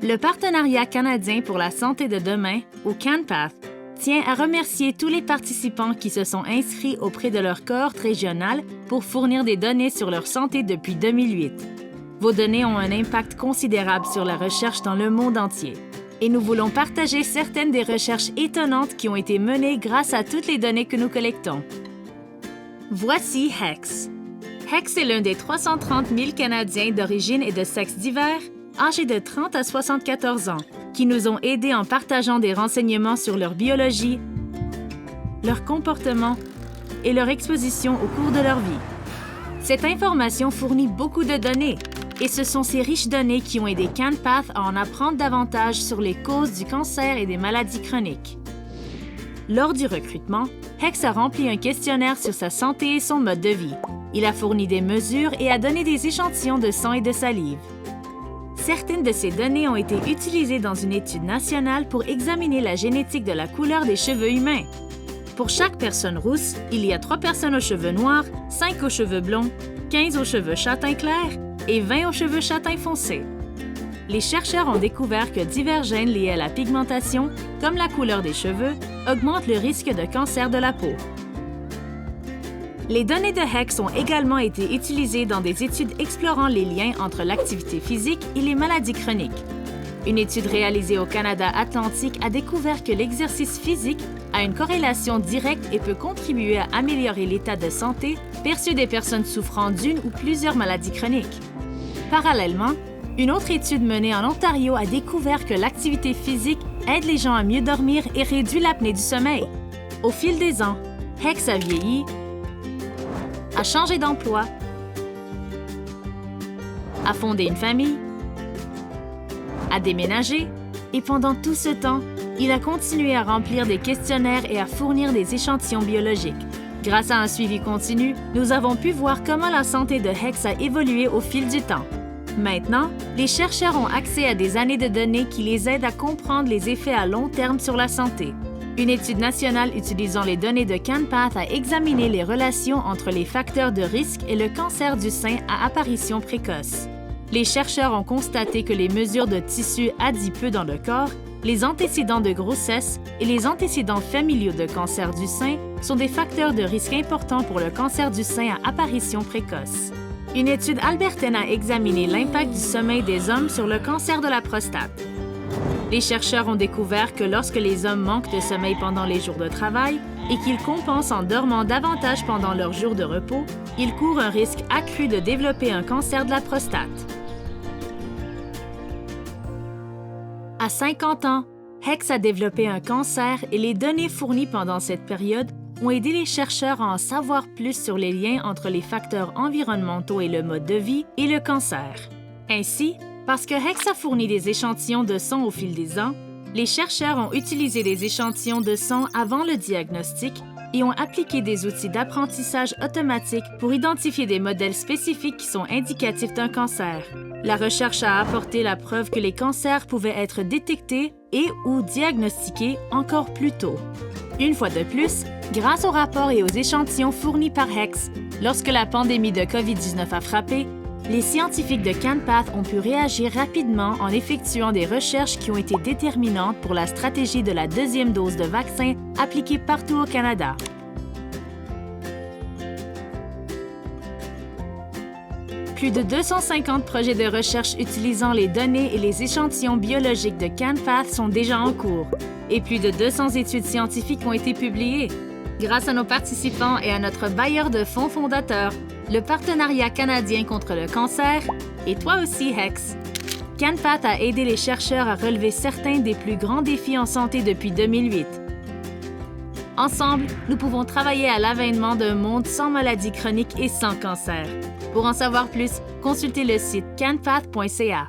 Le Partenariat canadien pour la santé de demain, ou CanPath, tient à remercier tous les participants qui se sont inscrits auprès de leur cohorte régionale pour fournir des données sur leur santé depuis 2008. Vos données ont un impact considérable sur la recherche dans le monde entier. Et nous voulons partager certaines des recherches étonnantes qui ont été menées grâce à toutes les données que nous collectons. Voici HEX. HEX est l'un des 330 000 Canadiens d'origine et de sexe divers, âgés de 30 à 74 ans, qui nous ont aidés en partageant des renseignements sur leur biologie, leur comportement et leur exposition au cours de leur vie. Cette information fournit beaucoup de données, et ce sont ces riches données qui ont aidé CanPath à en apprendre davantage sur les causes du cancer et des maladies chroniques. Lors du recrutement, HEX a rempli un questionnaire sur sa santé et son mode de vie. Il a fourni des mesures et a donné des échantillons de sang et de salive. Certaines de ces données ont été utilisées dans une étude nationale pour examiner la génétique de la couleur des cheveux humains. Pour chaque personne rousse, il y a 3 personnes aux cheveux noirs, 5 aux cheveux blonds, 15 aux cheveux châtain clair et 20 aux cheveux châtain foncé. Les chercheurs ont découvert que divers gènes liés à la pigmentation, comme la couleur des cheveux, augmentent le risque de cancer de la peau. Les données de HEX ont également été utilisées dans des études explorant les liens entre l'activité physique et les maladies chroniques. Une étude réalisée au Canada atlantique a découvert que l'exercice physique a une corrélation directe et peut contribuer à améliorer l'état de santé perçu des personnes souffrant d'une ou plusieurs maladies chroniques. Parallèlement, une autre étude menée en Ontario a découvert que l'activité physique aide les gens à mieux dormir et réduit l'apnée du sommeil. Au fil des ans, HEX a vieilli, a changé d'emploi, a fondé une famille, a déménagé et pendant tout ce temps, il a continué à remplir des questionnaires et à fournir des échantillons biologiques. Grâce à un suivi continu, nous avons pu voir comment la santé de HEX a évolué au fil du temps. Maintenant, les chercheurs ont accès à des années de données qui les aident à comprendre les effets à long terme sur la santé. Une étude nationale utilisant les données de CanPath a examiné les relations entre les facteurs de risque et le cancer du sein à apparition précoce. Les chercheurs ont constaté que les mesures de tissus adipeux dans le corps, les antécédents de grossesse et les antécédents familiaux de cancer du sein sont des facteurs de risque importants pour le cancer du sein à apparition précoce. Une étude albertaine a examiné l'impact du sommeil des hommes sur le cancer de la prostate. Les chercheurs ont découvert que lorsque les hommes manquent de sommeil pendant les jours de travail et qu'ils compensent en dormant davantage pendant leurs jours de repos, ils courent un risque accru de développer un cancer de la prostate. À 50 ans, HEX a développé un cancer et les données fournies pendant cette période ont aidé les chercheurs à en savoir plus sur les liens entre les facteurs environnementaux et le mode de vie et le cancer. Ainsi, parce que HEX a fourni des échantillons de sang au fil des ans, les chercheurs ont utilisé les échantillons de sang avant le diagnostic et ont appliqué des outils d'apprentissage automatique pour identifier des modèles spécifiques qui sont indicatifs d'un cancer. La recherche a apporté la preuve que les cancers pouvaient être détectés et/ou diagnostiqués encore plus tôt. Une fois de plus, grâce aux rapports et aux échantillons fournis par HEX, lorsque la pandémie de COVID-19 a frappé, les scientifiques de CanPath ont pu réagir rapidement en effectuant des recherches qui ont été déterminantes pour la stratégie de la 2e dose de vaccin appliquée partout au Canada. Plus de 250 projets de recherche utilisant les données et les échantillons biologiques de CanPath sont déjà en cours, et plus de 200 études scientifiques ont été publiées. Grâce à nos participants et à notre bailleur de fonds fondateur, le Partenariat canadien contre le cancer, et toi aussi, HEX. CanPath a aidé les chercheurs à relever certains des plus grands défis en santé depuis 2008. Ensemble, nous pouvons travailler à l'avènement d'un monde sans maladies chroniques et sans cancer. Pour en savoir plus, consultez le site canpath.ca.